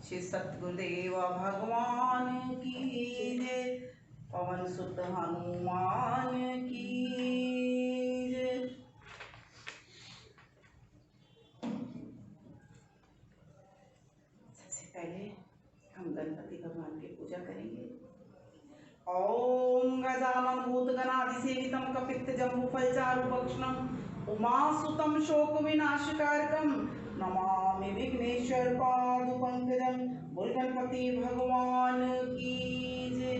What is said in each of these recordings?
श्री सतगुरुदेव भगवान की जय। पवन सुत हनुमान की जय। सबसे पहले हम गणपति भगवान की पूजा करेंगे। ओम गजानन भूतगणाधिसेवितं कपित्थजम्बूफलचारुभक्षणं उमासुतं शोकविनाशकारकं नमामि विघ्नेश्वर पादुपंकजं। बोल गणपति भगवान की जय।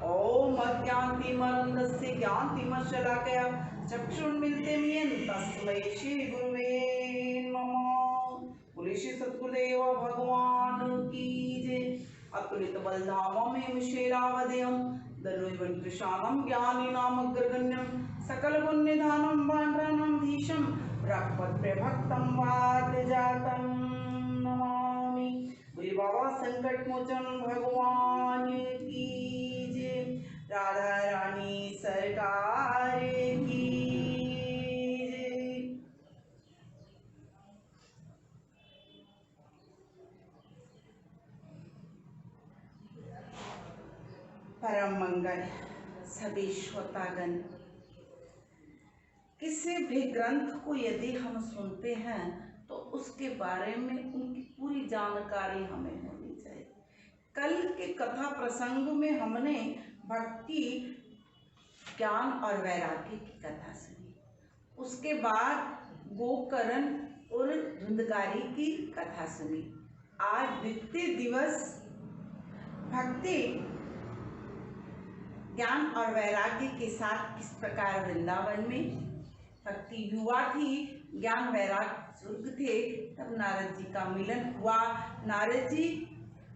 ओम अज्ञानतिमिरन्धस्य ज्ञानतिमिरशलाकया चक्षुर्मीलितं येन तस्मै श्री गुरुवे नमः। बोले श्री सतगुरुदेव भगवान की जय। अतुलित बलधामं शेरावदेयं दनुवंकृशानं ज्ञानिनामग्रगण्यं सकलगुणनिधानं वानराणां धीशं रघुपतिप्रभक्तं वातजातं नमामि। बोले बाबा संकटमोचन भगवान की जय। राधा रानी सरकार की जय। परम मंगल सभी श्रोतागण, किसी भी ग्रंथ को यदि हम सुनते हैं तो उसके बारे में उनकी पूरी जानकारी हमें होनी चाहिए। कल के कथा प्रसंग में हमने भक्ति, ज्ञान और वैराग्य की कथा सुनी। उसके बाद गोकर्ण और धुंधकारी की कथा सुनी। आज द्वितीय दिवस भक्ति, ज्ञान और वैराग्य के साथ किस प्रकार वृंदावन में भक्ति युवा थी, ज्ञान वैराग्य सुर्ग थे, तब नारद जी का मिलन हुआ। नारद जी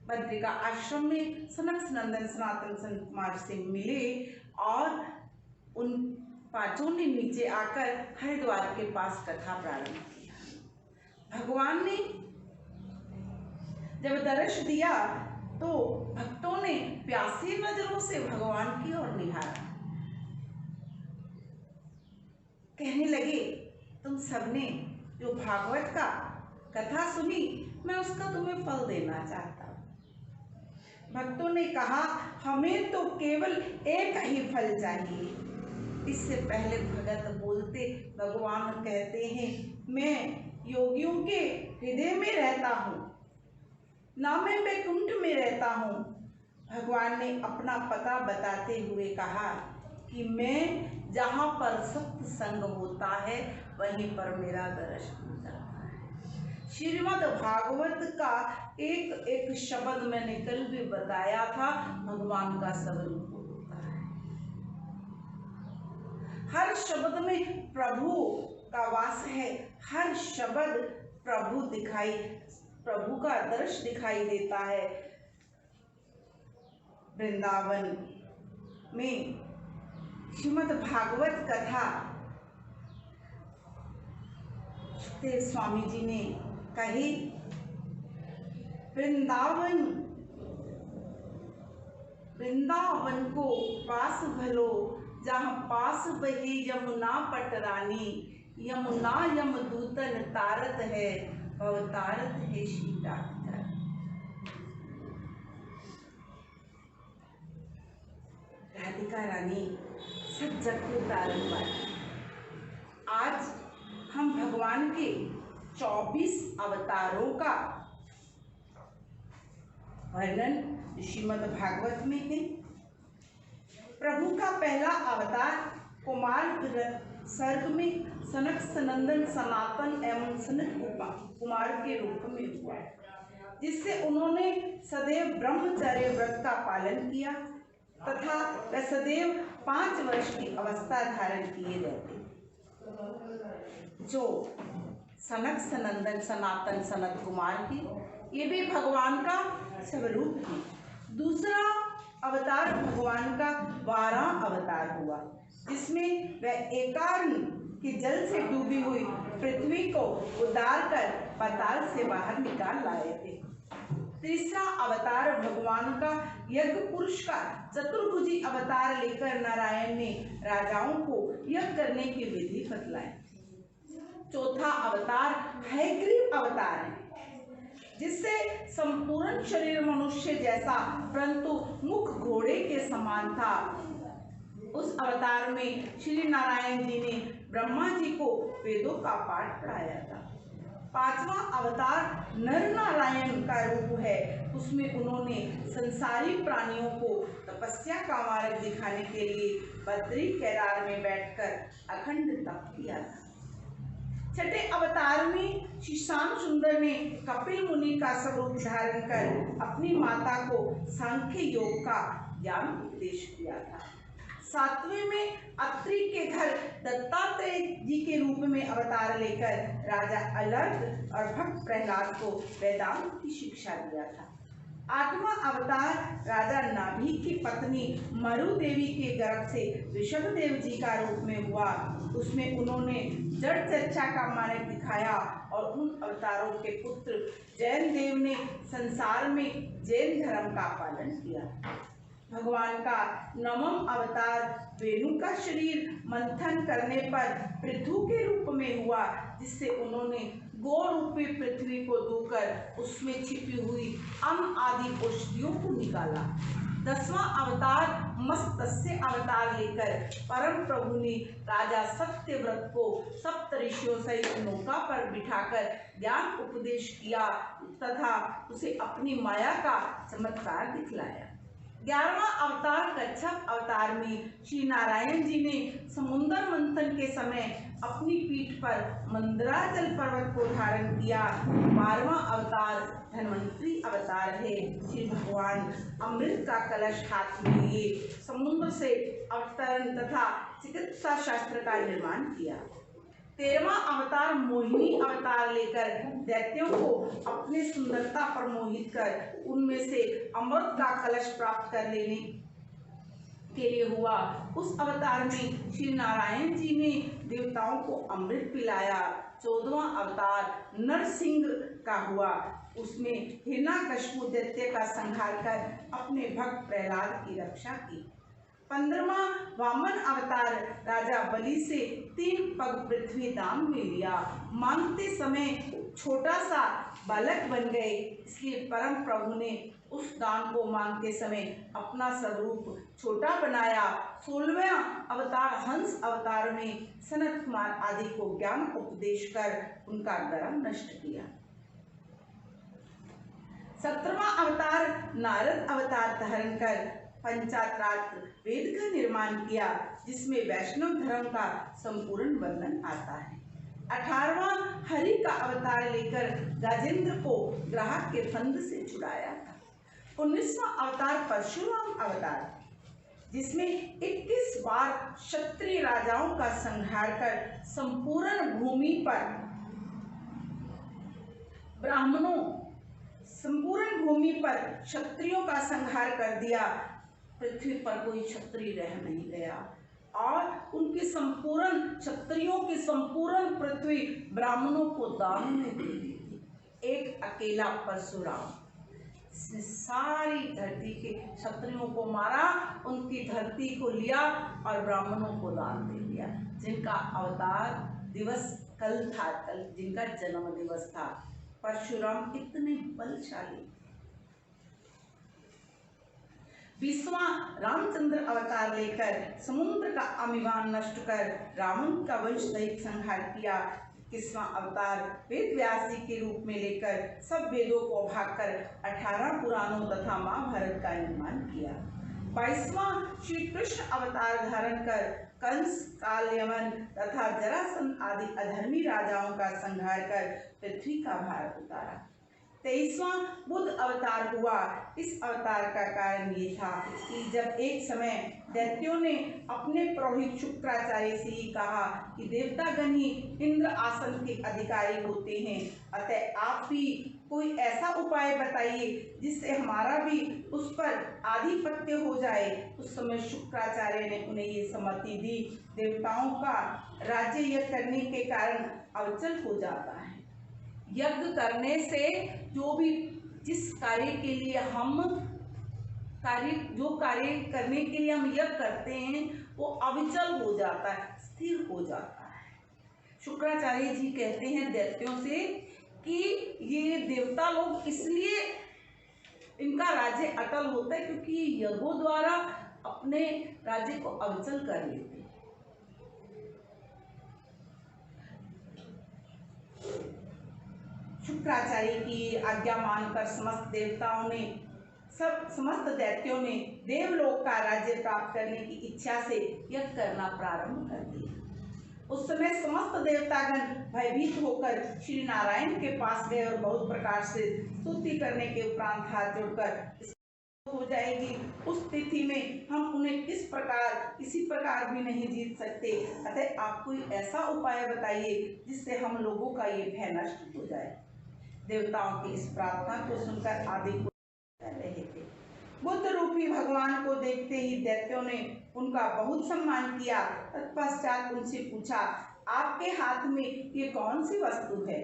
बद्रिका आश्रम में सनक सनंदन सनातन संत कुमार से मिले और उन पांचों ने नीचे आकर हरिद्वार के पास कथा प्रारंभ किया। भगवान ने जब दर्श दिया तो भक्तों ने प्यासी नजरों से भगवान की ओर निहारा। कहने लगे, तुम सबने जो भागवत का कथा सुनी, मैं उसका तुम्हें फल देना चाहता हूँ। भक्तों ने कहा, हमें तो केवल एक ही फल चाहिए। इससे पहले भगत बोलते, भगवान कहते हैं, मैं योगियों के हृदय में रहता हूँ, ना मैं वैकुंठ में रहता हूँ। भगवान ने अपना पता बताते हुए कहा कि मैं जहाँ पर सत्संग होता है वहीं पर मेरा दर्शन जाता है। श्रीमद् भागवत का एक एक शब्द मैंने कल भी बताया था, भगवान का स्वरूप होता है। हर शब्द में प्रभु का वास है। हर शब्द प्रभु का दर्श दिखाई देता है। वृंदावन में श्रीमद् भागवत कथा सुखदेव स्वामी जी ने कही। वृंदावन को पास भलो, जहाँ पास बही यमुना पटरानी। यमुना यमदूतन तारत है, अवतारत है सीता। राधिका रानी सब जग को तारन वाली। आज हम भगवान के 24 अवतारों का वर्णन श्रीमद् भागवत में है। प्रभु का पहला अवतार कुमार सर्ग में सनक सनंदन सनातन एवं सनक कुमार के रूप में हुआ, जिससे उन्होंने सदैव ब्रह्मचर्य व्रत का पालन किया तथा वह सदैव 5 वर्ष की अवस्था धारण किए रहते, जो सनक सनंदन सनातन सनत कुमार की, ये भी भगवान का स्वरूप थी। दूसरा अवतार भगवान का 12 अवतार हुआ, जिसमें वह एकार्ण के जल से डूबी हुई पृथ्वी को उद्धार कर पाताल से बाहर निकाल लाए थे। तीसरा अवतार भगवान का यज्ञ पुरुष का चतुर्भुजी अवतार लेकर नारायण ने राजाओं को यज्ञ करने की विधि बतलाई। चौथा अवतार हयग्रीव अवतार है। जिससे संपूर्ण शरीर मनुष्य जैसा परंतु मुख घोड़े के समान था। उस अवतार में श्री नारायण जी ने ब्रह्मा जी को वेदों का पाठ पढ़ाया था। पांचवा अवतार नर नारायण का रूप है। उसमें उन्होंने संसारी प्राणियों को तपस्या का मार्ग दिखाने के लिए बद्री केदार में बैठकर अखंड तप किया था। छठे अवतार में श्री श्याम सुंदर ने कपिल मुनि का स्वरूप धारण कर अपनी माता को सांख्य योग का ज्ञान उपदेश किया था। सातवें में अत्रि के घर दत्तात्रेय जी के रूप में अवतार लेकर राजा अलर्क और भक्त प्रहलाद को वेदांत की शिक्षा दिया था। आठवां अवतार राजा नाभि की पत्नी मरु देवी के गर्भ से ऋषभ देव जी का रूप में हुआ। उसमें उन्होंने जड़ चर्चा का मार्ग दिखाया और उन अवतारों के पुत्र जैन देव ने संसार में जैन धर्म का पालन किया। भगवान का नवम अवतार वेणु का शरीर मंथन करने पर पृथु के रूप में हुआ, जिससे उन्होंने गो रूपी पृथ्वी को धोकर उसमें छिपी हुई अन्न आदि औषधियों को निकाला। दसवां अवतार मत्स्य अवतार लेकर परम प्रभु ने राजा सत्यव्रत को सप्त ऋषियों सहित नौका पर बिठाकर ज्ञान उपदेश किया तथा उसे अपनी माया का चमत्कार दिखलाया। 11वां अवतार कच्छप अवतार में श्री नारायण जी ने समुद्र मंथन के समय अपनी पीठ पर मंदराचल पर्वत को धारण किया। 12वां अवतार धन्वंतरी अवतार है। श्री भगवान अमृत का कलश हाथ में लिए समुद्र से अवतरण तथा चिकित्सा शास्त्र का निर्माण किया। 13वां अवतार मोहिनी अवतार लेकर दैत्यों को अपने सुंदरता पर मोहित कर उनमें से अमृत का कलश प्राप्त कर लेने के लिए हुआ। उस अवतार में श्री नारायण जी ने देवताओं को अमृत पिलाया। 14वां अवतार नरसिंह का हुआ। उसमें हिरण्यकशिपु दैत्य का संहार कर अपने भक्त प्रहलाद की रक्षा की। 15वां वामन अवतार राजा बलि से 3 पग पृथ्वी दान में लिया। मांगते समय छोटा सा बालक बन गए, इसलिए परम प्रभु ने उस दान को मांगते समय अपना स्वरूप छोटा बनाया। 16वां अवतार हंस अवतार में सनत कुमार आदि को ज्ञान उपदेश कर उनका गर्व नष्ट किया। 17वां अवतार नारद अवतार धारण कर पंचात्रात्र वेद का निर्माण किया, जिसमें वैष्णव धर्म का संपूर्ण वर्णन आता है। 18वां हरि का अवतार लेकर गजेंद्र को ग्राहक के फंद से छुड़ाया था। 19वां अवतार परशुराम अवतार, जिसमें 21 बार क्षत्रिय राजाओं का संहार कर संपूर्ण भूमि पर क्षत्रियों का संहार कर दिया। पृथ्वी पर कोई क्षत्रिय रह नहीं गया और उनकी संपूर्ण क्षत्रियों की संपूर्ण पृथ्वी ब्राह्मणों को दान में दे दी थी। एक अकेला परशुराम सारी धरती के क्षत्रियों को मारा, उनकी धरती को लिया और ब्राह्मणों को दान दे दिया। जिनका अवतार दिवस कल था, कल जिनका जन्म दिवस था। परशुराम इतने बलशाली। 20वां रामचंद्र अवतार लेकर समुद्र का अभिमान नष्ट कर रावण का वंश सहित संहार किया। 21वां अवतार वेद व्यास जी के रूप में लेकर सब वेदों को भागकर 18 पुराणों तथा महाभारत का निर्माण किया। 22वां श्री कृष्ण अवतार धारण कर कंस, कालयवन तथा जरासंध आदि अधर्मी राजाओं का संहार कर पृथ्वी का भार उतारा। 23वां बुद्ध अवतार हुआ। इस अवतार का कारण ये था कि जब एक समय दैत्यों ने अपने पुरोहित शुक्राचार्य से ही कहा कि देवतागण ही इंद्र आसन के अधिकारी होते हैं, अतः आप भी कोई ऐसा उपाय बताइए जिससे हमारा भी उस पर आधिपत्य हो जाए। उस समय शुक्राचार्य ने उन्हें ये सम्मति दी। देवताओं का राज्य यज्ञ करने के कारण अवचल हो जाता है। यज्ञ करने से जिस कार्य के लिए हम कार्य करने के लिए हम यज्ञ करते हैं वो अविचल हो जाता है, स्थिर हो जाता है। शुक्राचार्य जी कहते हैं दैत्यों से कि ये देवता लोग इसलिए इनका राज्य अटल होता है क्योंकि ये यज्ञों द्वारा अपने राज्य को अविचल कर लेते हैं। शुक्राचार्य की आज्ञा मानकर समस्त देवताओं ने समस्त दैत्यों ने देवलोक का राज्य प्राप्त करने की इच्छा से यज्ञ करना प्रारंभ कर दिया। उस समय समस्त देवतागण भयभीत होकर श्री नारायण के पास गए और बहुत प्रकार से स्तुति करने के उपरांत हाथ जोड़कर हो जाएगी, उस तिथि में हम उन्हें किसी प्रकार भी नहीं जीत सकते, अतः आप कोई ऐसा उपाय बताइए जिससे हम लोगों का ये भय नष्ट हो जाए। देवताओं की इस प्रार्थना को सुनकर आदि कर रहे थे। बुद्ध रूपी भगवान को देखते ही दैत्यों ने उनका बहुत सम्मान किया। तत्पश्चात उनसे पूछा, आपके हाथ में ये कौन सी वस्तु है?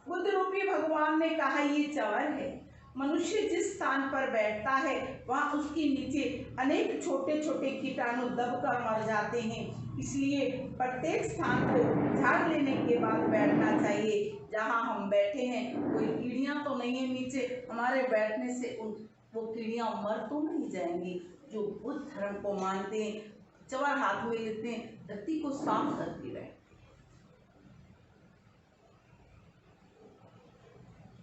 बुद्ध रूपी भगवान ने कहा, ये चवर है। मनुष्य जिस स्थान पर बैठता है वहाँ उसके नीचे अनेक छोटे छोटे कीटाणु दबकर मर जाते हैं, इसलिए प्रत्येक स्थान को झाड़ लेने के बाद बैठना चाहिए। जहाँ हम बैठे हैं कोई कीड़ियाँ तो नहीं है नीचे, हमारे बैठने से वो कीड़ियाँ मर तो नहीं जाएंगी। जो बुद्ध धर्म को मानते हैं चवर हाथ में लेते हैं, धरती को साफ करती रहे।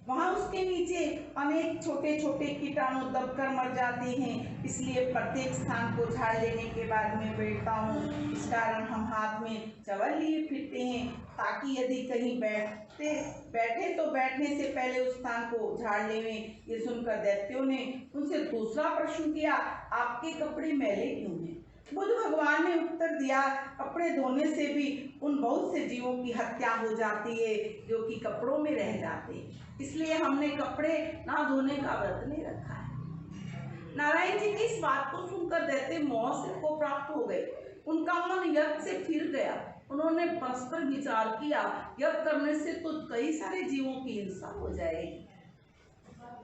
वहाँ उसके नीचे अनेक छोटे छोटे कीटाणु दबकर मर जाते हैं, इसलिए प्रत्येक स्थान को झाड़ लेने के बाद मैं बैठता हूँ। इस कारण हम हाथ में चवर लिए फिरते हैं, ताकि यदि कहीं बैठे तो बैठने से पहले उस स्थान को झाड़ लेवें। ये सुनकर दैत्यों ने उनसे दूसरा प्रश्न किया, आपके कपड़े मैले क्यों हैं? बुद्ध भगवान ने उत्तर दिया, कपड़े धोने से भी उन बहुत से जीवों की हत्या हो जाती है जो कि कपड़ों में रह जाते हैं, इसलिए हमने कपड़े ना धोने का व्रत नहीं रखा है। नारायण जी की इस बात को सुनकर दैत्य मोह को प्राप्त हो गए। उनका मन यज्ञ से फिर गया। उन्होंने परस्पर विचार किया, यज्ञ करने से तो कई सारे जीवों की हिंसा हो जाएगी।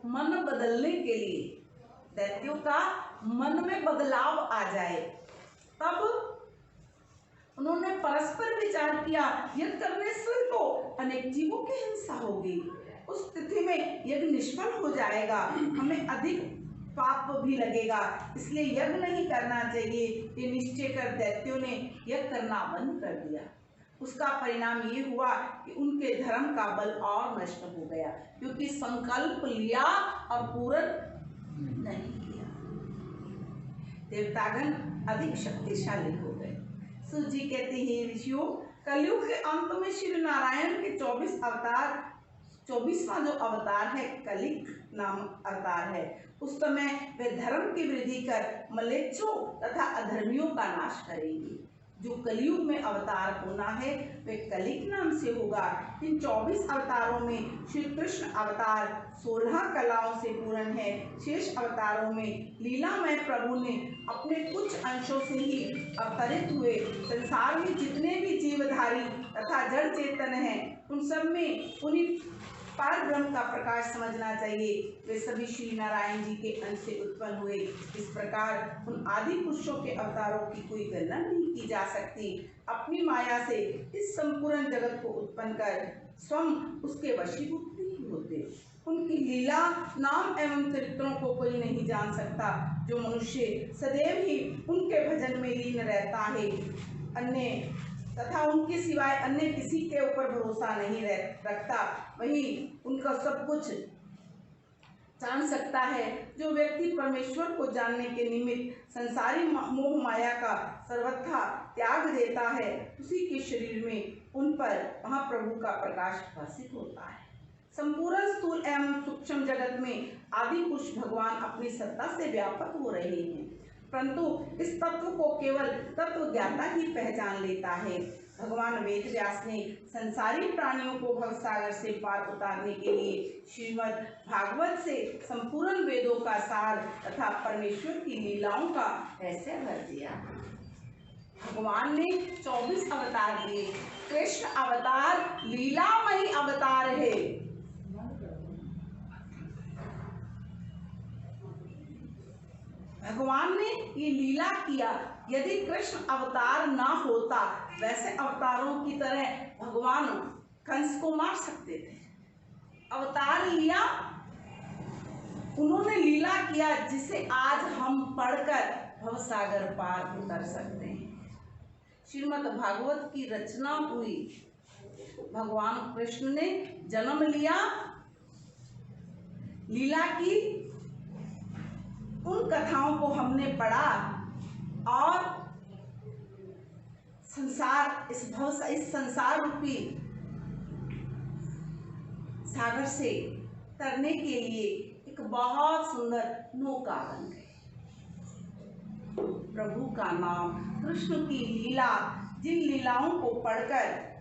मन बदलने के लिए दैत्यों का मन में बदलाव आ जाए, तब उन्होंने परस्पर विचार किया, यज्ञ करने से तो अनेक जीवों की हिंसा होगी, उस स्थिति में यज्ञ निष्फल हो जाएगा, हमें अधिक पाप भी लगेगा, इसलिए यज्ञ नहीं करना चाहिए। ये निश्चय कर दैत्यों ने यज्ञ करना बंद कर दिया। उसका परिणाम ये हुआ कि उनके धर्म का बल और नष्ट हो गया, क्योंकि संकल्प लिया और पूर्ण नहीं किया। देवतागण अधिक शक्तिशाली हो गए। सूत जी कहते हैं, ऋषियों, कलयुग के अंत में श्री नारायण के 24वां जो अवतार है, कलिक नाम अवतार है, उस समय वे धर्म की वृद्धि कर मलेच्छों तथा अधर्मियों का नाश करेंगे। जो कलयुग में अवतार होना है वे कलिक नाम से होगा। इन 24 अवतारों में श्री कृष्ण अवतार 16 कलाओं से पूर्ण है। शेष अवतारों में लीलामय प्रभु ने अपने कुछ अंशों से ही अवतरित हुए। संसार में जितने भी जीवधारी तथा जड़ चेतन हैं, उन सब में उन्हीं पार ब्रह्म का प्रकाश समझना चाहिए। वे सभी श्री नारायण जी के अंश से उत्पन्न हुए। इस प्रकार उन आदि पुरुषों के अवतारों की कोई गणना नहीं की जा सकती। अपनी माया से इस संपूर्ण जगत को उत्पन्न कर स्वयं उसके वशीभूत नहीं होते। उनकी लीला, नाम एवं चरित्रों को कोई नहीं जान सकता। जो मनुष्य सदैव ही उनके भजन में लीन रहता है, अन्य तथा उनके सिवाय अन्य किसी के ऊपर भरोसा नहीं रखता, वही उनका सब कुछ जान सकता है। जो व्यक्ति परमेश्वर को जानने के निमित्त संसारी मोह माया का सर्वथा त्याग देता है, उसी के शरीर में उन पर महाप्रभु का प्रकाश भासित होता है। संपूर्ण स्थूल एवं सूक्ष्म जगत में आदि पुरुष भगवान अपनी सत्ता से व्यापक हो रहे हैं, परंतु इस तत्व को केवल तत्व ज्ञाता ही पहचान लेता है। भगवान वेद व्यास ने संसारी प्राणियों को भवसागर से पार उतारने के लिए श्रीमद् भागवत से संपूर्ण वेदों का सार तथा परमेश्वर की लीलाओं का रहस्य भर दिया। भगवान ने 24 अवतार दिए। कृष्ण अवतार लीलामयी अवतार है। भगवान ने ये लीला किया। यदि कृष्ण अवतार ना होता, वैसे अवतारों की तरह भगवान कंस को मार सकते थे। अवतार लिया, उन्होंने लीला किया जिसे आज हम पढ़कर भवसागर पार उतर सकते हैं। श्रीमद् भागवत की रचना हुई, भगवान कृष्ण ने जन्म लिया, लीला की, उन कथाओं को हमने पढ़ा और संसार इस संसार रूपी सागर से तरने के लिए एक बहुत सुंदर नौका बन गए। प्रभु का नाम, कृष्ण की लीला, जिन लीलाओं को पढ़कर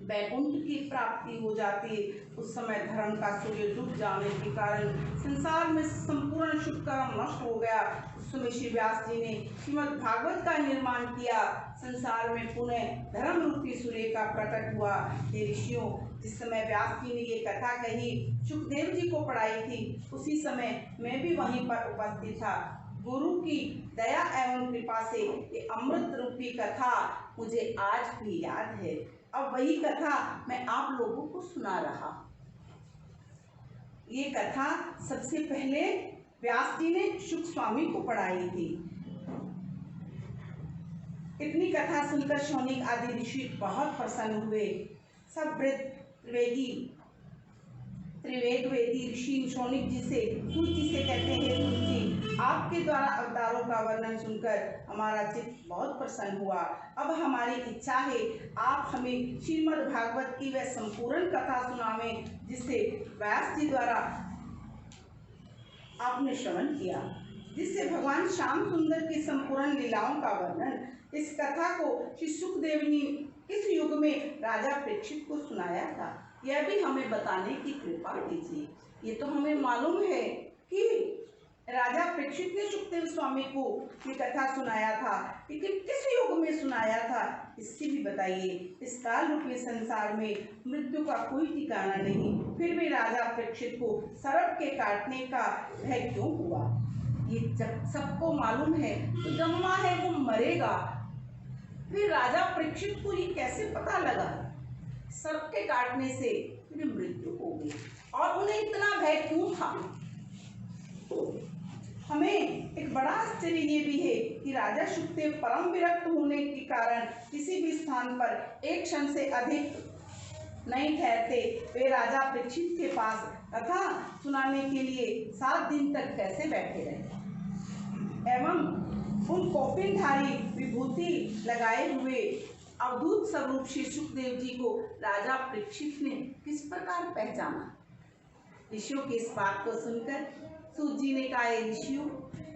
वैकुंठ की प्राप्ति हो जाती, उस समय धर्म का सूर्य डूब जाने के कारण संसार में संपूर्ण शुभ कर्म नष्ट हो गया। उस समय श्री व्यास जी ने श्रीमद् भागवत का निर्माण किया, संसार में पुनः धर्म रूपी सूर्य का प्रकट हुआ। हे ऋषियों, जिस समय व्यास जी ने ये कथा कही, सुखदेव जी को पढ़ाई थी, उसी समय मैं भी वहीं पर उपस्थित था। गुरु की दया एवं कृपा से ये अमृत रूपी कथा मुझे आज भी याद है। अब वही कथा मैं आप लोगों को सुना रहा। ये कथा सबसे पहले व्यास जी ने शुक स्वामी को पढ़ाई थी। इतनी कथा सुनकर शौनिक आदि ऋषि बहुत प्रसन्न हुए। सब त्रिवेद वेदी ऋषि शौनिक जी से, सूत जी से कहते हैं, सूत जी, आपके द्वारा अवतारों का वर्णन सुनकर हमारा चित्त बहुत प्रसन्न हुआ। अब हमारी इच्छा है आप हमें श्रीमद् भागवत की वह संपूर्ण कथा सुनावें जिसे व्यास जी द्वारा आपने श्रवण किया, जिससे भगवान श्याम सुंदर की संपूर्ण लीलाओं का वर्णन। इस कथा को श्री सुखदेव ने किस युग में राजा परीक्षित को सुनाया था, यह भी हमें बताने की कृपा कीजिए। ये तो हमें मालूम है कि राजा परीक्षित ने सुखदेव स्वामी को ये कथा सुनाया था, लेकिन किस युग में सुनाया था इसकी भी बताइए। इस काल रूपी संसार में मृत्यु का कोई ठिकाना नहीं, फिर भी राजा परीक्षित को सर्प के काटने का भय क्यों हुआ? ये जब सबको मालूम है तो जन्मा है वो मरेगा, फिर राजा परीक्षित को ये कैसे पता लगा सर्प के काटने से फिर मृत्यु हो गई, और उन्हें इतना भय क्यों था? हमें एक बड़ा आश्चर्य ये भी है कि राजा सुखदेव परम विरक्त होने के कारण किसी भी स्थान पर एक क्षण से अधिक नहीं ठहरते। वे राजा परीक्षित के पास कथा सुनाने के लिए 7 दिन तक कैसे बैठे रहे, एवं उन कौपिनधारी विभूति लगाए हुए अवधूत स्वरूप श्री सुखदेव जी को राजा परीक्षित ने किस प्रकार पहचाना? ऋषियों की इस बात को सुनकर सूत जी ने कहा, ऋषियों,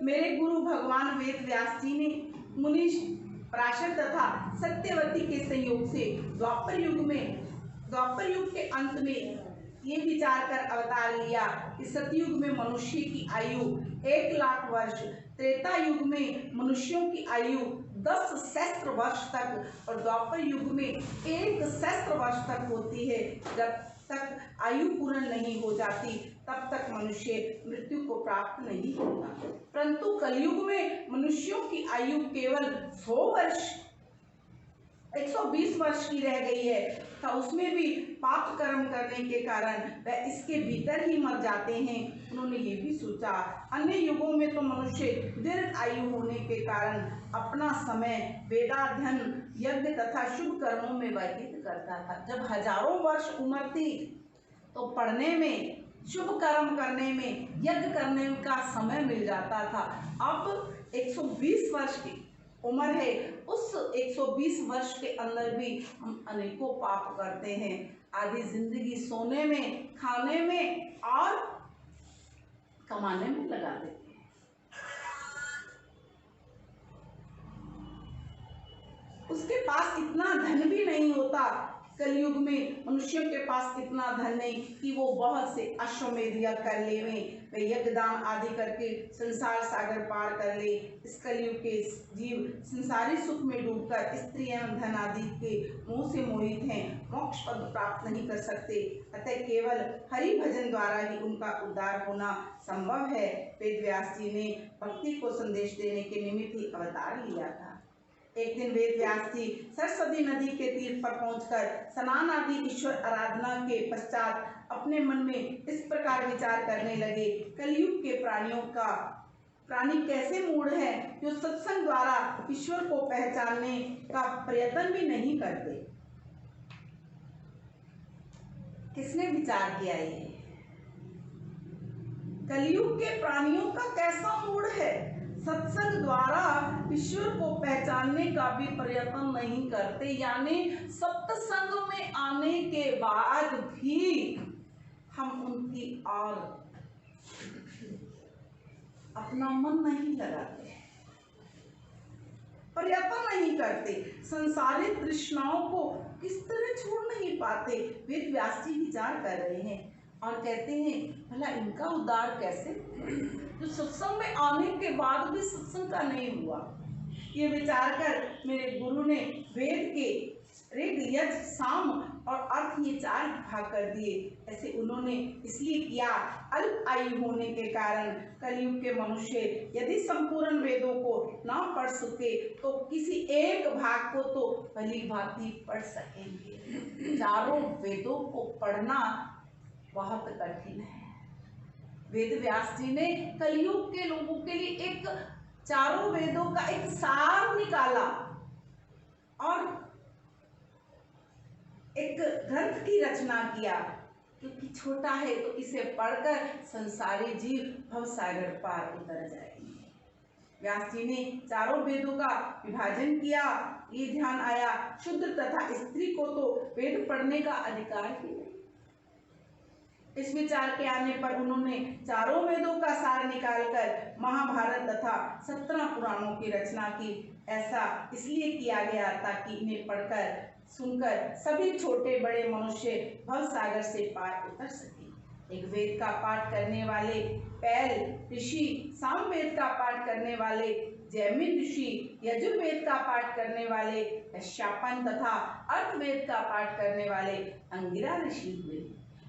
मेरे गुरु भगवान वेद व्यास जी ने मुनि पराशर तथा सत्यवती के संयोग से द्वापर युग के अंत में ये विचार कर अवतार लिया कि सतयुग में मनुष्य की आयु 1 लाख वर्ष, त्रेता युग में मनुष्यों की आयु 10 सहस्त्र वर्ष तक और द्वापर युग में 1 सहस्त्र वर्ष तक होती है। जब तक आयु पूर्ण नहीं हो जाती तब तक मनुष्य मृत्यु को प्राप्त नहीं होता, परंतु कलयुग में मनुष्यों की आयु केवल 100 वर्ष 120 वर्ष की रह गई है, तो उसमें भी पाप कर्म करने के कारण वह इसके भीतर ही मर जाते हैं। उन्होंने ये भी सोचा, अन्य युगों में तो मनुष्य दीर्घ आयु होने के कारण अपना समय वेदाध्ययन, यज्ञ तथा शुभ कर्मों में व्यतीत करता था। जब हजारों वर्ष उम्र थी तो पढ़ने में, शुभ कर्म करने में, यज्ञ करने का समय मिल जाता था। अब 120 वर्ष की उम्र है, उस 120 वर्ष के अंदर भी हम अनेकों पाप करते हैं। आधी जिंदगी सोने में, खाने में और कमाने में लगा देते हैं। उसके पास इतना धन भी नहीं होता। कलयुग में मनुष्यों के पास इतना धन नहीं कि वो बहुत से अश्वमेध यज्ञ कर लेवें, वे यज्ञदान आदि करके संसार सागर पार कर ले। इस कलयुग के जीव संसारी सुख में डूबकर स्त्री एवं धन आदि के मोह से मोहित हैं, मोक्ष पद प्राप्त नहीं कर सकते। अतः केवल हरि भजन द्वारा ही उनका उद्धार होना संभव है। वेद व्यास जी ने भक्ति को संदेश देने के निमित्त ही अवतार लिया था। एक दिन वेद व्यास जी सरस्वती नदी के तीर पर पहुंचकर स्नान आदि ईश्वर आराधना के पश्चात अपने मन में इस प्रकार विचार करने लगे, कलयुग के प्राणी कैसे मूढ़ है जो सत्संग द्वारा ईश्वर को पहचानने का प्रयत्न भी नहीं करते। किसने विचार किया ये? कलयुग के प्राणियों का कैसा मूड है, सत्संग द्वारा ईश्वर को पहचानने का भी प्रयत्न नहीं करते, यानी सत्संग में आने के बाद भी हम उनकी और अपना मन नहीं लगाते, प्रयत्न नहीं करते, संसारिक तृष्णाओं को किस तरह छोड़ नहीं पाते। वेद व्यास जी विचार कर रहे हैं और कहते हैं भला इनका उद्धार कैसे, जो सत्संग में आने के बाद भी सत्संग का नहीं हुआ। ये विचार कर मेरे गुरु ने वेद के ऋग यजुः साम और अर्थ ये 4 भाग कर दिए। ऐसे उन्होंने इसलिए किया, अल्प आयु होने के कारण कलयुग के मनुष्य यदि संपूर्ण वेदों को ना पढ़ सके तो किसी एक भाग को तो भली भांति पढ़ सकेंगे। 4 वेदों को पढ़ना बहुत कठिन है। वेद व्यास जी ने कलयुग के लोगों के लिए एक 4 वेदों का एक सार निकाला और एक ग्रंथ की रचना किया, क्योंकि छोटा है तो इसे पढ़कर संसारी जीव भवसागर पार उतर जाएंगे। व्यास जी ने 4 वेदों का विभाजन किया। ये ध्यान आया, शूद्र तथा स्त्री को तो वेद पढ़ने का अधिकार ही नहीं। इस विचार के आने पर उन्होंने 4 वेदों का सार निकालकर महाभारत तथा 17 पुराणों की रचना की। ऐसा इसलिए किया गया ताकि इन्हें पढ़कर सुनकर सभी छोटे बड़े मनुष्य भवसागर से पार उतर सके। एक वेद का पाठ करने वाले पैल ऋषि, साम वेद का पाठ करने वाले जैमिन ऋषि, यजुर्वेद का पाठ करने वाले शापन तथा अर्थवेद का पाठ करने वाले अंगिरा ऋषि हुए।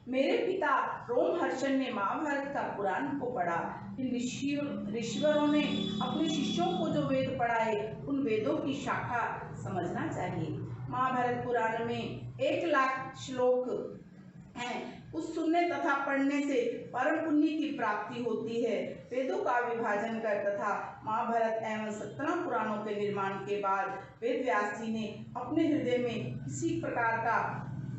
मेरे पिता रोमहर्षण ने महाभारत का पुराण को पढ़ा। इन ऋषिवरों ने अपने शिष्यों को जो वेद पढ़ाए उन वेदों की शाखा समझना चाहिए। महाभारत पुराण में 1 लाख श्लोक हैं। उस सुनने तथा पढ़ने से परम पुण्य की प्राप्ति होती है। वेदों का विभाजन कर तथा महाभारत एवं 17 पुराणों के निर्माण के बाद वेद व्यास जी ने अपने हृदय में किसी प्रकार का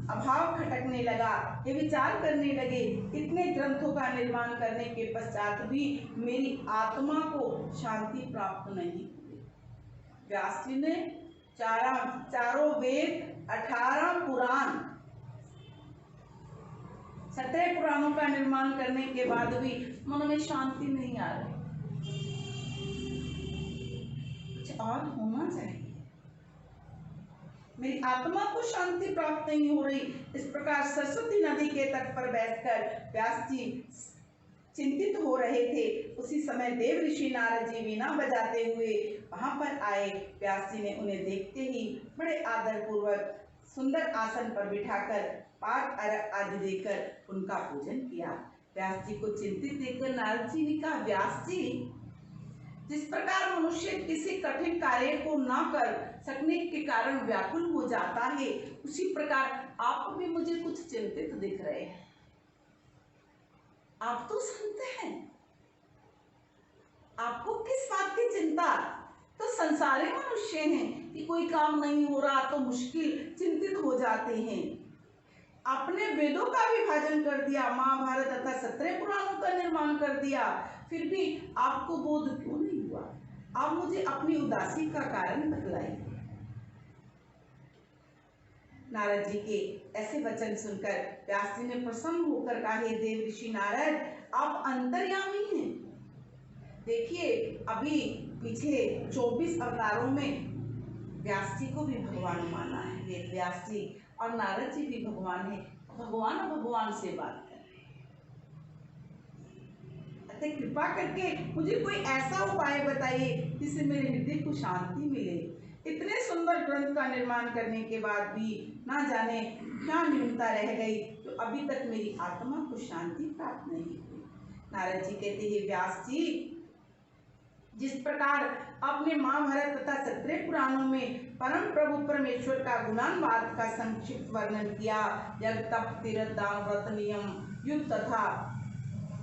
अभाव खटकने लगा। ये विचार करने लगे, इतने ग्रंथों का निर्माण करने के पश्चात भी मेरी आत्मा को शांति प्राप्त नहीं हुई। व्यास जी ने 4 वेद, 18 पुराण, 17 पुराणों का निर्माण करने के बाद भी मन में शांति नहीं आ रही। कुछ और होना चाहिए, मेरी आत्मा को शांति प्राप्त नहीं हो रही। इस प्रकार सरस्वती नदी के तट पर बैठकर व्यास जी चिंतित हो रहे थे। उसी समय देव ऋषि नारद जी वीणा बजाते हुए वहां पर आए। व्यास जी ने उन्हें देखते ही बड़े आदर पूर्वक सुंदर आसन पर बिठाकर पाक अर्घ आदि देकर उनका पूजन किया। व्यास जी को चिंतित देखकर नारद जी ने कहा, व्यास जी, जिस प्रकार मनुष्य किसी कठिन कार्य को न कर सकने के कारण व्याकुल हो जाता है, उसी प्रकार आप भी मुझे कुछ चिंतित दिख रहे हैं। आप तो संत हैं, आपको किस बात की चिंता? तो संसारी मनुष्य हैं कि कोई काम नहीं हो रहा तो मुश्किल चिंतित हो जाते हैं। आपने वेदों का विभाजन कर दिया, महाभारत तथा 17 पुराणों का निर्माण कर दिया, फिर भी आपको बोध क्यों नहीं हुआ? आप मुझे अपनी उदासी का कारण बतलाइए। नारद जी के ऐसे वचन सुनकर व्यास जी ने प्रसन्न होकर कहा, हे देव ऋषि नारद, आप अंतर्यामी हैं। देखिए, अभी पिछले 24 अवतारों में व्यास जी को भी भगवान माना है। वेद व्यास जी और नारद जी भी भगवान है। भगवान से बात कर रहे हैं। अतः कृपा करके मुझे कोई ऐसा उपाय बताइए जिससे मेरे हृदय को शांति मिले। इतने सुंदर ग्रंथ का निर्माण करने के बाद भी ना जाने क्या न्यूनता रह गई तो अभी तक मेरी आत्मा को शांति प्राप्त नहीं हुई। नारद जी कहते हैं, व्यास जी, जिस प्रकार अपने महाभारत तथा सत्रह पुराणों में परम प्रभु परमेश्वर का गुणानुवाद का संक्षिप्त वर्णन किया, जब तप तीर्थ दान व्रत नियम युद्ध तथा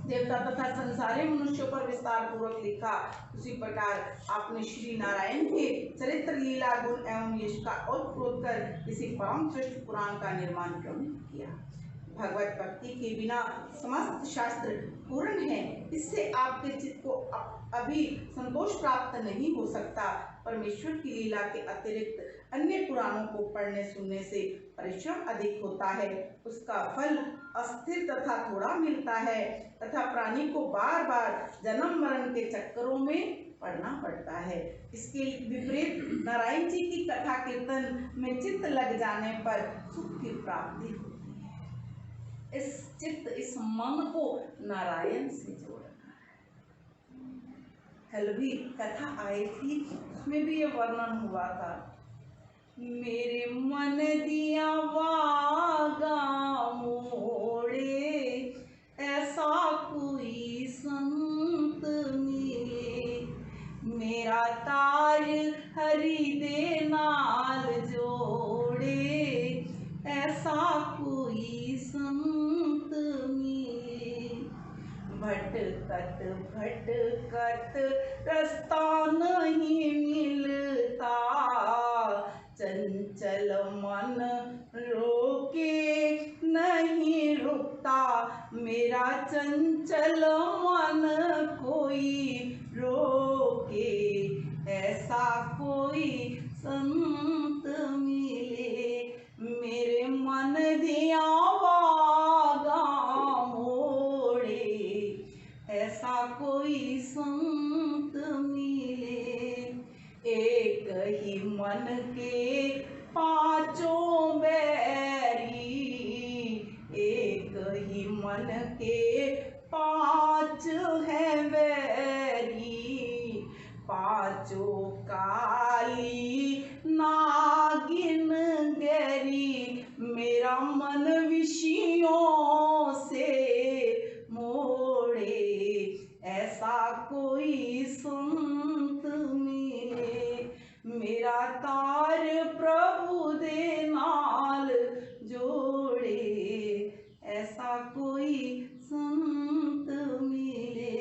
देवता तथा संसारी मनुष्यों पर विस्तार पूर्वक लिखा, उसी प्रकार आपने श्री नारायण के चरित्र लीला गुण एवं यश का ओतप्रोत कर इसी परम श्रेष्ठ पुराण का निर्माण क्यों नहीं किया। भगवत भक्ति के बिना समस्त शास्त्र पूर्ण है, इससे आपके चित्त को अभी संतोष प्राप्त नहीं हो सकता। परमेश्वर की लीला के अतिरिक्त अन्य पुराणों को पढ़ने सुनने से परिश्रम अधिक होता है, उसका फल अस्थिर तथा थोड़ा मिलता है तथा प्राणी को बार बार जन्म मरण के चक्करों में पढ़ना पड़ता है। इसके विपरीत नारायण जी की कथा कीर्तन में चित्त लग जाने पर सुख की प्राप्ति होती है। इस चित्त, इस मन को नारायण से जोड़ना है। कल भी कथा आई थी, उसमें भी ये वर्णन हुआ था, मेरे मन दिया वागा मोड़े, ऐसा कोई संत मिले, मेरा तार हरि दे नाल जोड़े, ऐसा कोई संत मिले। भटकत भटकत रास्ता नहीं मिलता, चंचल मन रोके नहीं रुकता, मेरा चंचल मन कोई रोके, ऐसा कोई संत मिले, मेरे मन दिया वागा मोड़े, ऐसा कोई संत मिले। एक ही मन के पांचों बैरी, एक ही मन के पांच है बैरी, पांचों काली नागिन गहरी, मेरा मन विषयों से मोड़े, ऐसा कोई संत मिले, मेरा तार प्रभु दे नाल जोड़े, ऐसा कोई संत मिले।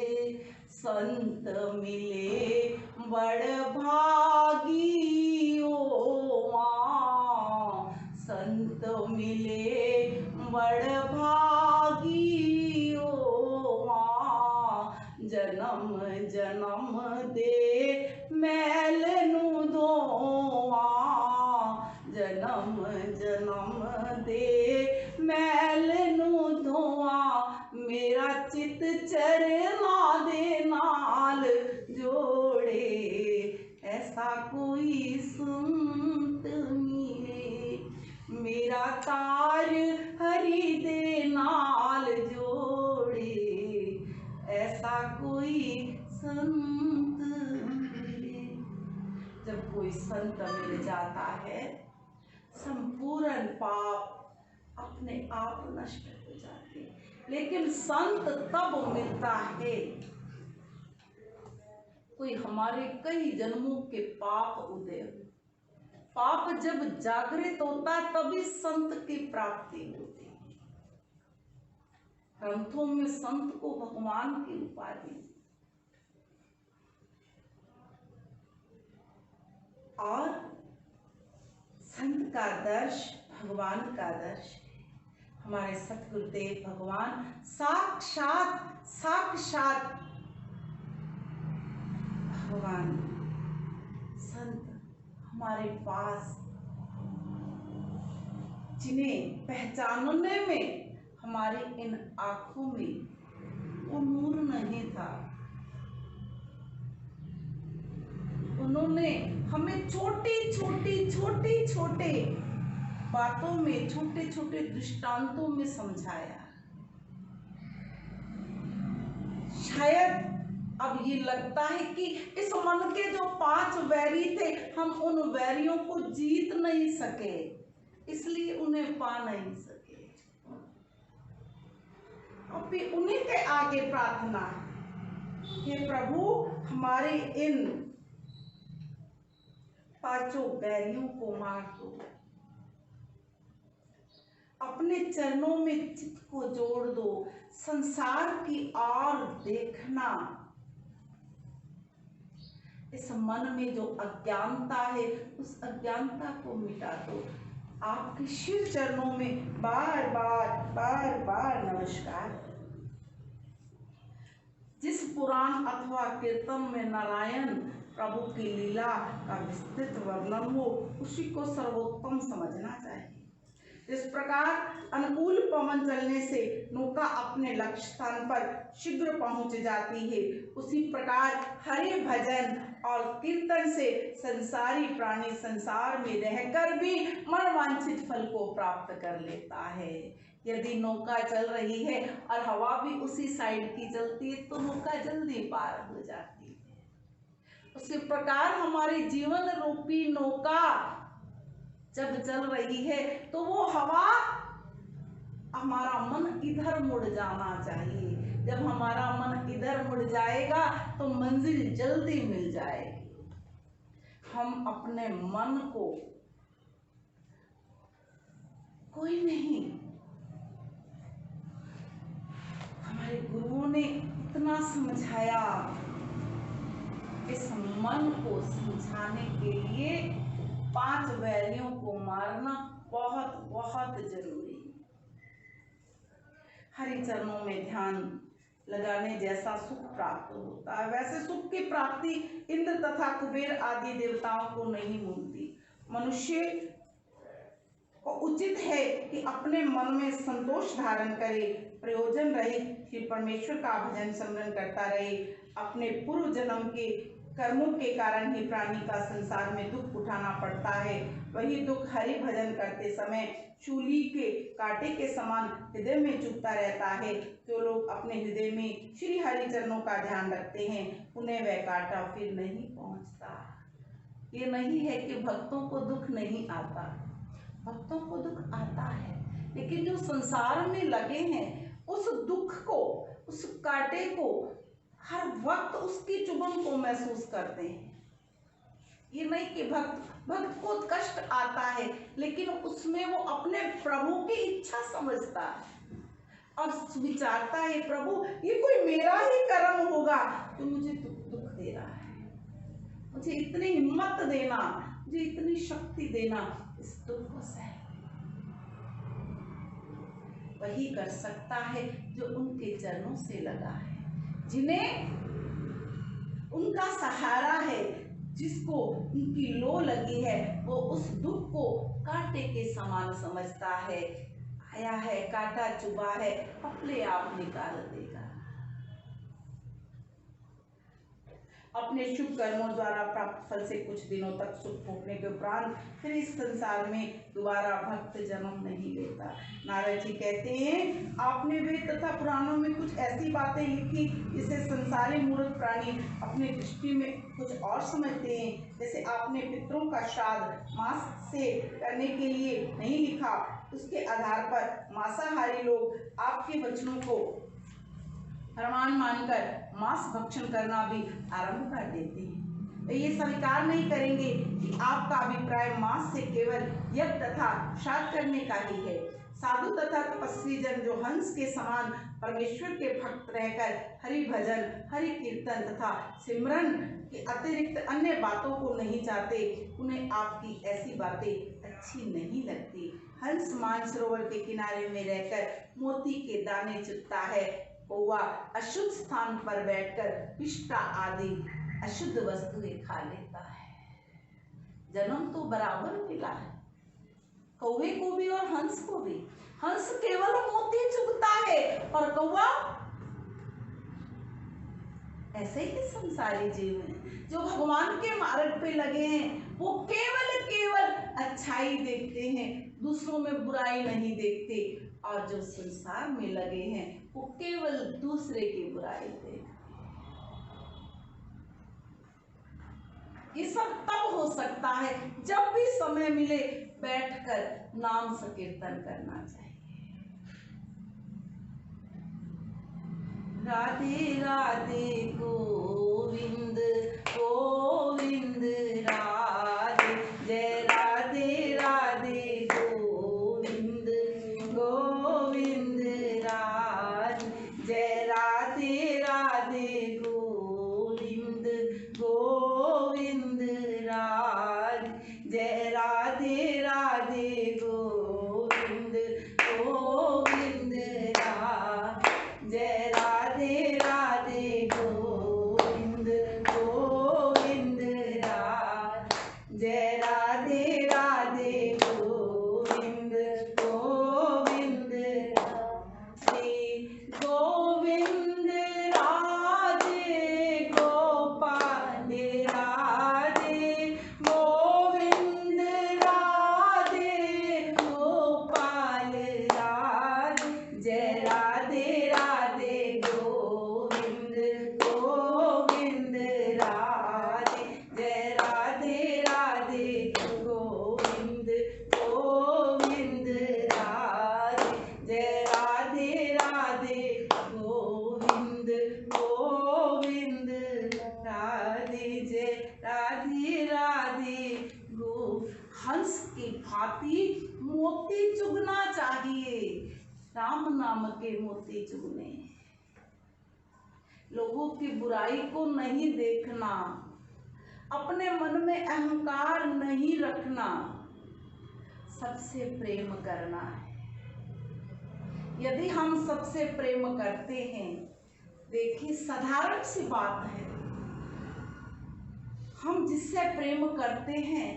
संत मिले बड़ भागी ओ माँ, संत मिले बड़ भागी ओ माँ, जन्म जन्म दे मैल नु धोवा, जन्म जन्म दे मैल नु धोवा, मेरा चित चरना दे नाल जोड़े, ऐसा कोई संत मिले, मेरा तार हरि दे नाल जोड़े, ऐसा कोई संत मिले। जब कोई संत मिल जाता है, संपूर्ण पाप अपने आप नष्ट हो जाते हैं। लेकिन संत तब मिलता है कोई हमारे कई जन्मों के पाप उदय हो, पाप जब जागृत होता तभी संत की प्राप्ति होती है। ग्रंथों में संत को भगवान की उपाधि, और संत का दर्श भगवान का दर्श है। हमारे सतगुरुदेव भगवान साक्षात साक्षात भगवान संत हमारे पास, जिन्हें पहचानने में हमारी इन आंखों में वो नूर नहीं था, उन्होंने हमें छोटी छोटे बातों में, छोटे छोटे दृष्टांतों में समझाया। शायद अब ये लगता है कि इस मन के जो 5 वैरी थे, हम उन वैरियों को जीत नहीं सके, इसलिए उन्हें पा नहीं सके। अब भी उन्हीं के आगे प्रार्थना है हे प्रभु, हमारे इन पांचों बैरियों को मार दो। अपने चरणों में चित्त को जोड़ दो। संसार की ओर देखना, इस मन में जो अज्ञानता है उस अज्ञानता को मिटा दो। आपके शिव चरणों में बार बार नमस्कार। जिस पुराण अथवा कीर्तन में नारायण प्रभु की लीला का विस्तृत वर्णन हो, उसी को सर्वोत्तम समझना चाहिए। इस प्रकार अनुकूल पवन चलने से नौका अपने लक्ष्य स्थान पर शीघ्र पहुंच जाती है, उसी प्रकार हरि भजन और कीर्तन से संसारी प्राणी संसार में रहकर भी मनवांछित फल को प्राप्त कर लेता है। यदि नौका चल रही है और हवा भी उसी साइड की चलती है तो नौका जल्दी पार हो जाती है। उसी प्रकार हमारी जीवन रूपी नौका जब चल रही है तो वो हवा, हमारा मन इधर मुड़ जाना चाहिए। जब हमारा मन इधर मुड़ जाएगा तो मंजिल जल्दी मिल जाएगी। हम अपने मन को, कोई नहीं, हमारे गुरुओं ने इतना समझाया, इस मन को समझाने के लिए 5 बैरियों को मारना बहुत बहुत जरूरी है। हरि चरणों में ध्यान लगाने जैसा सुख प्राप्त होता है, वैसे सुख की प्राप्ति इंद्र तथा कुबेर आदि देवताओं को नहीं मिलती। मनुष्य को उचित है कि अपने मन में संतोष धारण करे, प्रयोजन रहित श्री परमेश्वर का भजन स्मरण करता रहे। अपने पूर्व जन्म के कर्मों के कारण ही प्राणी का संसार में दुख उठाना पड़ता है। वही दुख हरि भजन करते समय शूली के कांटे के समान हृदय में चुभता रहता है। जो लोग अपने हृदय में श्री हरि चरणों का ध्यान रखते हैं, उन्हें वह कांटा फिर नहीं पहुंचता। ये नहीं है कि भक्तों को दुख नहीं आता, भक्तों को दुख आता है, लेकिन जो संसार में लगे हैं उस दुख को, उस कांटे को हर वक्त उसकी चुभन को महसूस करते हैं। ये नहीं कि भक्त को कष्ट आता है, लेकिन उसमें वो अपने प्रभु की इच्छा समझता है और विचारता है, प्रभु ये कोई मेरा ही कर्म होगा तो मुझे दुख दे रहा है, मुझे इतनी हिम्मत देना, मुझे इतनी शक्ति देना इस दुख को सहने। वही कर सकता है जो उनके चरणों से लगा है, जिन्हें उनका सहारा है, जिसको उनकी लो लगी है, वो उस दुख को कांटे के समान समझता है। आया है, कांटा चुभा है, अपने आप निकाल देगा। अपने शुभ कर्मों द्वारा प्राप्त फल से कुछ दिनों तक सुख भोगने के उपरांत फिर इस संसार में दोबारा भक्त जन्म नहीं लेता। नारद जी कहते हैं, आपने वेद तथा पुराणों में कुछ ऐसी बातें लिखी जिसे संसारी मूर्ख प्राणी अपनी दृष्टि में कुछ और समझते हैं। जैसे आपने पितरों का श्राद्ध मांस से करने के लिए नहीं लिखा, उसके आधार पर मांसाहारी लोग आपके वचनों को प्रमाण मानकर मांस भक्षण करना भी आरंभ कर देते हैं। वे ये स्वीकार नहीं करेंगे कि आपका अभिप्राय मांस से केवल यज्ञ तथा श्राद्ध करने का ही है। साधु तथा तपस्वी जन जो हंस के समान परमेश्वर के भक्त रहकर हरि भजन, हरि कीर्तन तथा सिमरन के अतिरिक्त अन्य बातों को नहीं चाहते, उन्हें आपकी ऐसी बातें अच्छी नहीं लगती। हंस मानसरोवर के किनारे में रहकर मोती के दाने चुगता है, कौवा अशुद्ध स्थान पर बैठकर पिष्टा आदि अशुद्ध वस्तुएं खा लेता है। जन्म तो बराबर मिला है, कौवे को भी और हंस को भी। हंस केवल मोती चुगता है और कौवा ऐसे ही संसारी जीव हैं जो भगवान के मार्ग पे लगे हैं। वो केवल अच्छाई देखते हैं, दूसरों में बुराई नहीं देखते। और जो संसार में लगे हैं वो केवल दूसरे की बुराई देखते हैं। ये सब तब हो सकता है जब भी समय मिले बैठकर नाम संकीर्तन करना चाहिए। राधे राधे को जय राधे राधे गोविंद गोविंद, राधे जय राधे राधे गो। हंस की भांति मोती चुगना चाहिए, राम नाम के मोती चुगने। लोगों की बुराई को नहीं देखना, अपने मन में अहंकार नहीं रखना, सबसे प्रेम करना है। यदि हम सबसे प्रेम करते हैं, देखिए साधारण सी बात है, हम जिससे प्रेम करते हैं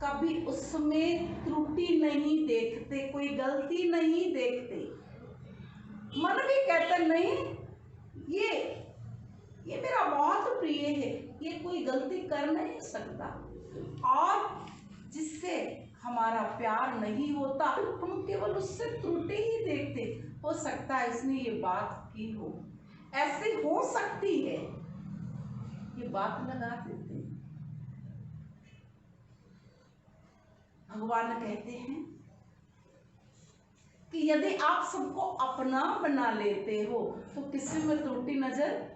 कभी उसमें त्रुटि नहीं देखते, कोई गलती नहीं देखते। मन भी कहते नहीं, ये मेरा बहुत प्रिय है, ये कोई गलती कर नहीं सकता। और जिससे हमारा प्यार नहीं होता, हम केवल उससे त्रुटि ही देखते, हो सकता है इसने ये बात की हो, ऐसे हो सकती है, ये बात लगा देते। भगवान कहते हैं कि यदि आप सबको अपना बना लेते हो तो किसी में त्रुटि नजर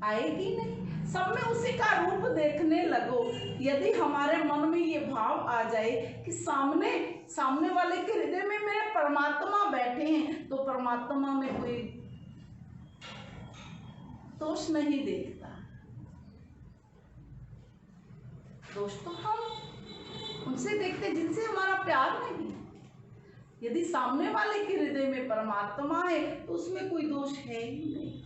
आएगी नहीं, सब में उसी का रूप देखने लगो। यदि हमारे मन में ये भाव आ जाए कि सामने वाले के हृदय में मेरे परमात्मा बैठे हैं, तो परमात्मा में कोई दोष नहीं देखता। दोष तो हम उनसे देखते जिनसे हमारा प्यार नहीं। यदि सामने वाले के हृदय में परमात्मा है तो उसमें कोई दोष है ही नहीं।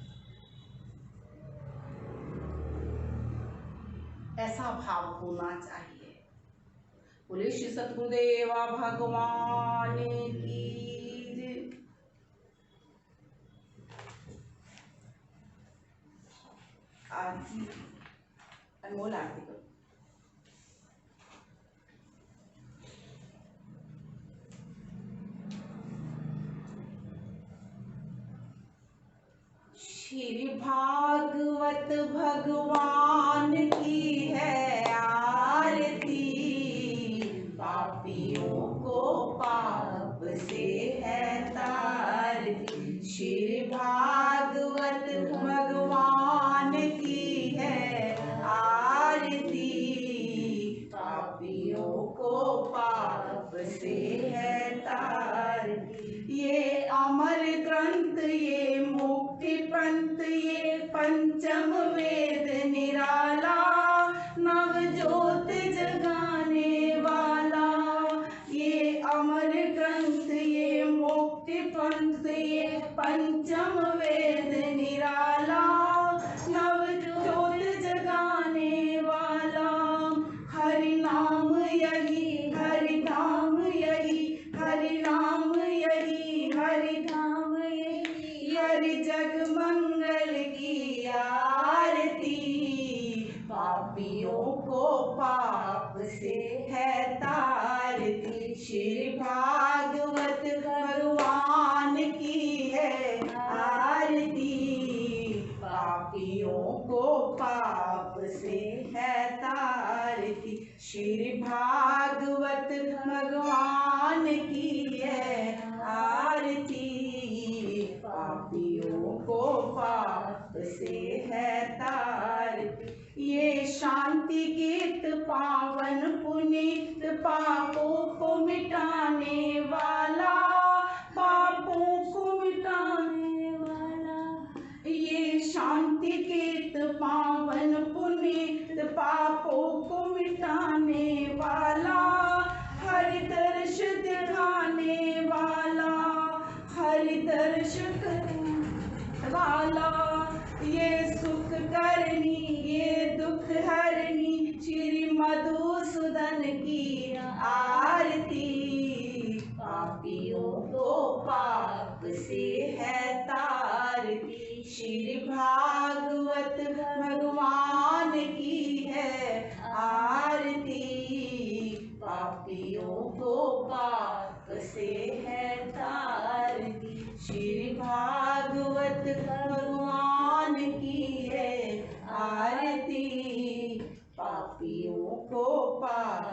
ऐसा भाव होना चाहिए। बोले श्री सतगुरुदेवा भगवान की जय। आरती अनमोल आरती करो। श्री भागवत भगवान की है आरती, पापियों को पाप से है तारती। श्री भागवत भगवान की है आरती, पापियों को पाप से है तारती। ये अमर ग्रंथ, ये मुक्ति पंथ, ये पंचम वेद निराला, नव ज्योत जगाने वाला। ये अमर ग्रंथ, ये मुक्ति पंथ, ये पंचम वेद निराला, नव ज्योत जगाने वाला। हरि नाम यही, हरि नाम यही, हरि नाम यही, हरि धाम यही, हरि जग मंगल की आरती। पापियों को पाप से है तारती। श्री भागवत भगवान की है आरती, पापियों को पाप से है तारती। श्री भागवत भगवान की है आरती, पापियों को पाप से है तारती। ये शांति गीत पावन पुनीत, पापों को मिटाने वाला, पापों को मिटाने वाला। ये शांति गीत पावन पुनीत, पापों को मिटाने वाला, हरि दर्श दिखाने वाला, हरि दर्श करने वाला। ये सुख करनी, ये दुख हरनी, श्री मधुसूदन की आरती। पापियों को पाप से है तारती। श्री भागवत भगवान की है आरती, पापियों को पाप से है तारती। श्री भागवत भगवान की है आरती, पापियों को पाप